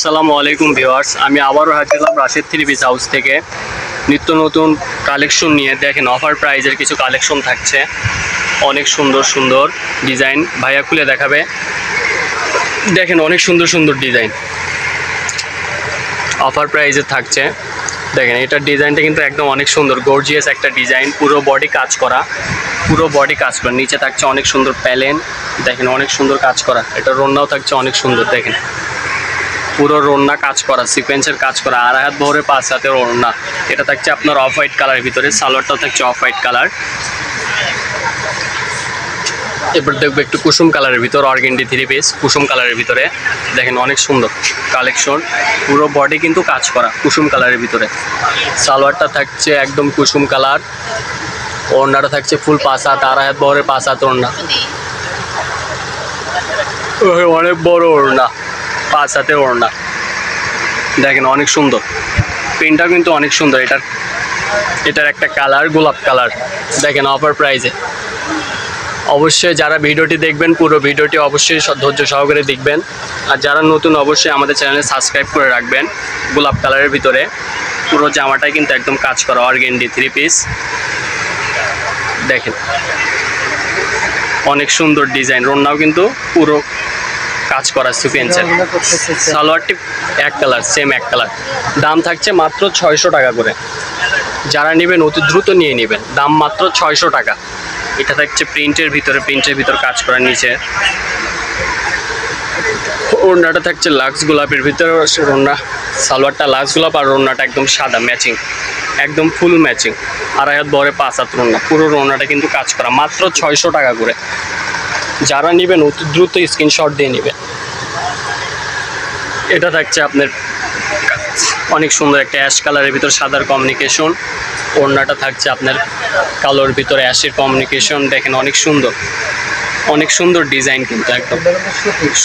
আসসালামু আলাইকুম ভিউয়ার্স, আমি আবারও হাজির হলাম রাশেদ থ্রি পিস হাউস থেকে নিত্য নতুন কালেকশন নিয়ে। দেখেন অফার প্রাইজের কিছু কালেকশন থাকছে, অনেক সুন্দর সুন্দর ডিজাইন। ভাইয়া খুলে দেখাবে। দেখেন অনেক সুন্দর সুন্দর ডিজাইন অফার প্রাইজে থাকছে। দেখেন এটার ডিজাইনটা কিন্তু একদম অনেক সুন্দর, গর্জিয়াস একটা ডিজাইন, পুরো বডি কাজ করা, নিচে থাকছে অনেক সুন্দর প্যালেন। দেখেন অনেক সুন্দর কাজ করা, এটা রন্নাও থাকছে অনেক সুন্দর। দেখেন পুরো রন্না কাজ করা, সিকোয়েন্সের কাজ করা, আড়াই হাত বহরে 5 হাতের ওড়না। এটা থাকছে আপনার অফ হোয়াইট কালারের ভিতরে, সালোয়ারটাও থাকছে অফ হোয়াইট কালার। এবার দেখবো একটু কুসুম কালারের ভিতর, অর্গেন্ডি থ্রি পিস কুসুম কালারের ভিতরে। দেখেন অনেক সুন্দর কালেকশন, পুরো বডি কিন্তু কাজ করা কুসুম কালারের ভিতরে। সালোয়ারটা থাকছে একদম কুসুম কালার, ওড়নাটা থাকছে ফুল 5 হাত, আড়াই হাত বহরে 5 হাত ওড়না, অনেক বড় ওড়না, 5 হাতের ওড়না। দেখেন অনেক সুন্দর, প্রিন্টটা কিন্তু অনেক সুন্দর। এটার একটা কালার গোলাপ কালার। দেখেন অফার প্রাইজে। অবশ্যই যারা ভিডিওটি দেখবেন, পুরো ভিডিওটি অবশ্যই ধৈর্য সহকারে দেখবেন। আর যারা নতুন অবশ্যই আমাদের চ্যানেলে সাবস্ক্রাইব করে রাখবেন। গোলাপ কালারের ভিতরে পুরো জামাটাই কিন্তু একদম কাজ করা, অর্গেন্ডি থ্রি পিস। দেখেন অনেক সুন্দর ডিজাইন, রন্নাও কিন্তু পুরো কাজ করা সিকোয়েন্সের। সালোয়ারটি এক কালার, সেম এক কালার। দাম থাকছে মাত্র 600 টাকা করে। যারা নেবেন অতি দ্রুত নিয়ে নেবেন, দাম মাত্র 600 টাকা। এটা থাকছে প্রিন্টের ভিতর কাজ করা। নিচে ওড়নাটা থাকছে লাক্স গোলাপের ভিতরে ওড়না, সালোয়ারটা লাক্স গোলাপ আর ওড়নাটা একদম সাদা ম্যাচিং, একদম ফুল ম্যাচিং। আড়াই হাত বহরে 5 হাত ওড়না, পুরো ওড়নাটা কিন্তু কাজ করা, মাত্র 600 টাকা করে। যারা নেবেন অতি দ্রুত স্ক্রিনশট দিয়ে নেবেন। এটা থাকছে আপনার অনেক সুন্দর একটা অ্যাশ কালারের ভিতর সাদার কমিউনিকেশন। ওড়নাটা থাকছে আপনার কালোর ভিতরে অ্যাশের কমিউনিকেশন। দেখেন অনেক সুন্দর ডিজাইন, কিন্তু একদম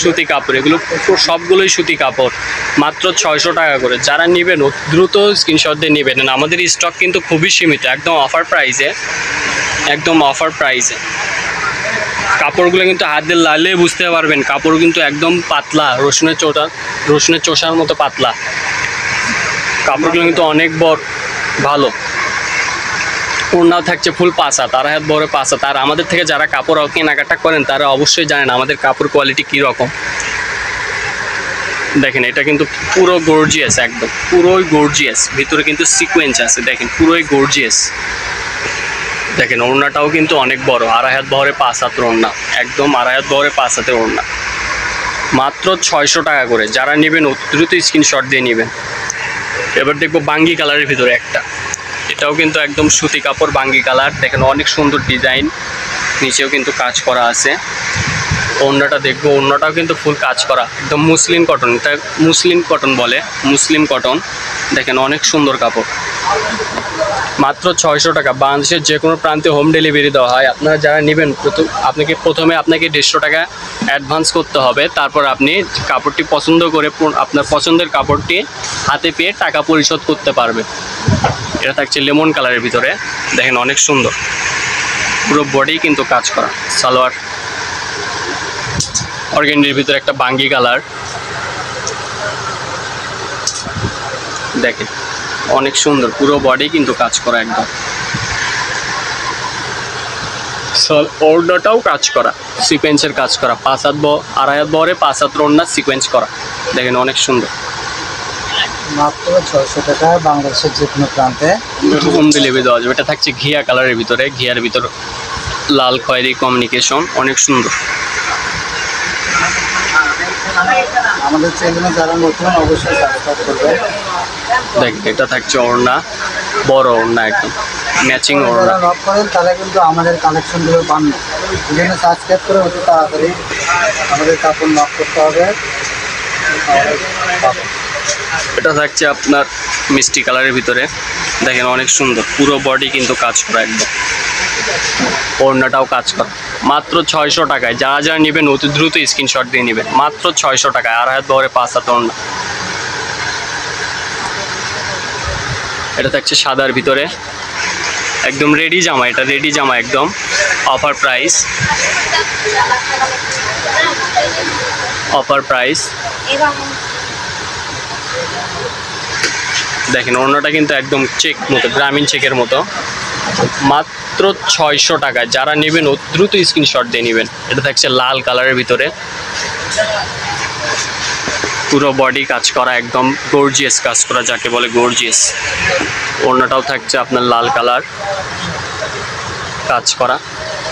সুতি কাপড়, এগুলো সবগুলোই সুতি কাপড়। মাত্র 600 টাকা করে। যারা নেবেন দ্রুত স্ক্রিনশট দিয়ে নেবেন। আমাদের স্টক কিন্তু খুবই সীমিত, একদম অফার প্রাইসে। কাপড়গুলো কিন্তু হাত দিয়ে লালে বুঝতে পারবেন, কাপড় কিন্তু একদম পাতলা, রসুনের চোষার মতো পাতলা। কাপড়গুলো কিন্তু অনেক বড়, ভালো। ওড়নাও থাকছে ফুল 5 হাত, আড়াই হাত বড় 5 হাত। আর আমাদের থেকে যারা কাপড় কেনাকাটা করেন তারা অবশ্যই জানেন আমাদের কাপড় কোয়ালিটি কীরকম। দেখেন এটা কিন্তু পুরো গর্জিয়াস, একদম পুরোই গর্জিয়াস। ভিতরে কিন্তু সিকোয়েন্স আছে, দেখেন পুরোই গর্জিয়াস। দেখেন ওড়নাটাও কিন্তু অনেক বড়, আড়াই হাত বহরে 5 হাত ওড়না, একদম আড়াই হাত বহরে 5 হাতের ওড়না। মাত্র 600 টাকা করে। যারা নেবেন দ্রুত স্ক্রিনশট দিয়ে নেবেন। এবার দেখবো বাঙ্গি কালারের ভিতরে একটা, এটাও কিন্তু একদম সুতি কাপড়, বাঙ্গি কালার। দেখেন অনেক সুন্দর ডিজাইন, নিচেও কিন্তু কাজ করা আছে। ওড়নাটা দেখবো, ওড়নাটাও কিন্তু ফুল কাজ করা, একদম মুসলিম কটন, এটা মুসলিম কটন বলে, মুসলিম কটন। দেখেন অনেক সুন্দর কাপড়, মাত্র 600 টাকা। বাংলাদেশের যে কোনো প্রান্তে হোম ডেলিভারি দেওয়া হয়। আপনারা যারা নেবেন প্রথমে আপনাকে 150 টাকা অ্যাডভান্স করতে হবে, তারপর আপনি কাপড়টি পছন্দ করে আপনার পছন্দের কাপড়টি হাতে পেয়ে টাকা পরিশোধ করতে পারবেন। এটা থাকছে লেমন কালারের ভিতরে। দেখেন অনেক সুন্দর, পুরো বডি কিন্তু কাজ করা। সালোয়ার অর্গেন্ডির ভিতরে একটা বাঙ্গি কালার। দেখেন অনেক সুন্দর, পুরো বডি কিন্তু কাজ করা একদম। ওড়নাটাও কাজ করা, সিকোয়েন্সের কাজ করা, 5 হাত আড়াই হাত বহরে 5 হাত ওড়না সিকোয়েন্স করা। দেখেন অনেক সুন্দর, মাত্র 600 টাকা। বাংলাদেশের যে কোনো প্রান্তে হোম ডেলিভারি দেওয়া যাবে। এটা থাকছে ঘিয়া কালারের ভিতরে, ঘিয়ার ভিতর লাল খয়েরি কমিউনিকেশন, অনেক সুন্দর। আমাদের চ্যানেলে যারা নতুন অবশ্যই সাবস্ক্রাইব করবেন। দেখেন এটা থাকছে ওড়না, বড় ওড়না, একদম ম্যাচিং ওড়না। যারা লক করেন তারা কিন্তু আমাদের কালেকশনগুলো পান না, এই জন্য সাবস্ক্রাইব করে অতি তাড়াতাড়ি আমাদের কাপড় লক করতে হবে। এটা থাকছে আপনার মিষ্টি কালারের ভিতরে। দেখেন অনেক সুন্দর, পুরো বডি কিন্তু কাজ করা, একদম ওড়নাটাও কাজ করা। মাত্র 600 টাকায়। যারা নেবেন অতি দ্রুত স্ক্রিনশট দিয়ে নেবেন। মাত্র 600 টাকায়, আড়াই হাত বহরে 5 হাত ওড়না। এটা থাকছে সাদার ভিতরে, একদম রেডি জামা। এটা রেডি জামা, একদম অফার প্রাইস। দেখেন ওড়নাটা কিন্তু একদম চেক মতো, গ্রামীণ চেকের মতো, মাত্র 600 টাকায়। যারা নেবেন দ্রুত স্ক্রিনশট দিয়ে নেবেন। এটা থাকছে লাল কালারের ভিতরে, পুরো বডি কাজ করা, একদম গর্জিয়াস কাজ করা, যাকে বলে গর্জিয়াস। ওড়নাটাও থাকছে আপনার লাল কালার কাজ করা,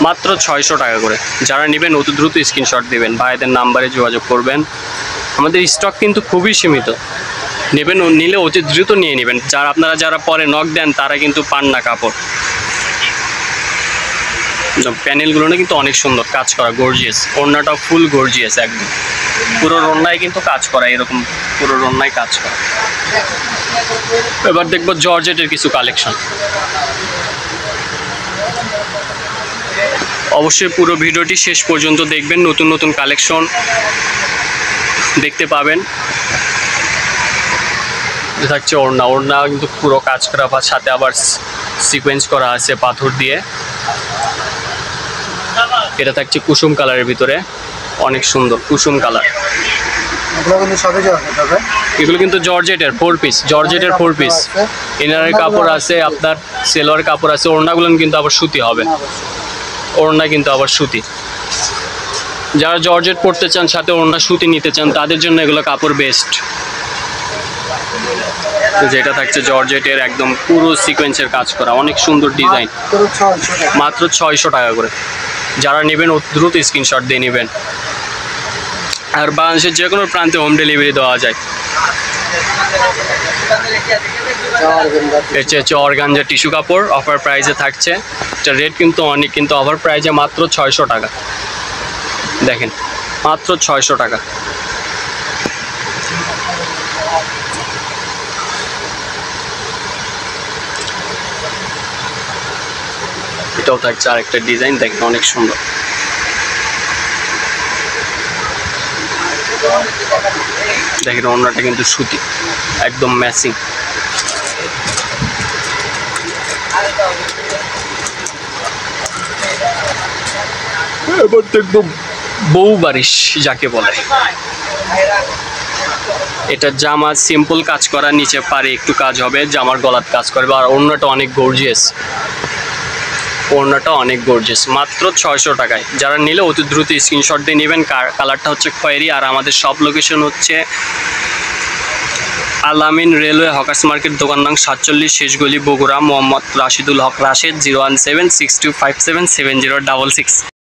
মাত্র 600 টাকা করে। যারা নেবেন অতি দ্রুত স্ক্রিনশট দিবেন, ভাইদের নাম্বারে যোগাযোগ করবেন। আমাদের স্টক কিন্তু খুবই সীমিত, নেবেন নিলে অতি দ্রুত নিয়ে নেবেন। যারা পরে নক দেন তারা কিন্তু পান না কাপড়। প্যানেলগুলো না কিন্তু অনেক সুন্দর কাজ করা, গর্জিয়াস। ওড়নাটাও ফুল গর্জিয়াস, একদম পুরো ওড়নায় কিন্তু কাজ করা, এরকম পুরো ওড়নায় কাজ করা। এবার দেখবো জর্জেটের কিছু কালেকশন। অবশ্যই পুরো ভিডিওটি শেষ পর্যন্ত দেখবেন, নতুন নতুন কালেকশন দেখতে পাবেন। থাকছে ওড়না কিন্তু পুরো কাজ করা, বা সাথে আবার সিকোয়েন্স করা আছে পাথর দিয়ে। এটা থাকছে কুসুম কালারের ভিতরে, অনেক সুন্দর কুসুম কালার। এগুলো কিন্তু জর্জেটের 4 পিস, জর্জেটের 4 পিস। ইনারের কাপড় আছে, আপনার সেলোয়ার কাপড় আছে। ওড়নাগুলো কিন্তু আবার সুতি হবে, ওড়না কিন্তু আবার সুতি। যারা জর্জেট পরতে চান সাথে ওড়না সুতি নিতে চান তাদের জন্য এগুলো কাপড় বেস্ট। যেটা থাকছে জর্জেটের একদম পুরো সিকোয়েন্সের কাজ করা, অনেক সুন্দর ডিজাইন, মাত্র 600 টাকা করে। যারা নেবেন দ্রুত স্ক্রিনশট দিয়ে নেবেন। আর বাংলাদেশের যে কোনো প্রান্তে হোম ডেলিভারি দেওয়া যায়। এটা হচ্ছে অর্গানজা টিস্যু কাপড়, অফার প্রাইসে থাকছে। এটা রেট কিন্তু অনেক, কিন্তু অফার প্রাইসে মাত্র 600 টাকা। দেখেন মাত্র 600 টাকা। এটাও থাকছে আরেকটা ডিজাইন, দেখেন অনেক সুন্দর। দেখেন ওড়নাটা কিন্তু সুতি, একদম ম্যাচিং। এবার দেখবো বউ বারিশ যাকে বলে। এটা জামা সিম্পল কাজ করা, নিচে পারে একটু কাজ হবে, জামার গলার কাজ করবে। আর ওড়নাটা অনেক গর্জিয়াস, ওড়নাটা অনেক গর্জিয়াস, মাত্র 600 টাকায়। যারা নিলে অতি দ্রুত স্ক্রিনশট দিয়ে নেবেন। কালারটা হচ্ছে খয়েরি। আর আমাদের সব লোকেশন হচ্ছে আলামিন রেলওয়ে হকার্স মার্কেট, দোকান নং 47, শেষগলি, বগুড়া। মোহাম্মদ রাশিদুল হক রাশেদ, 01762577066।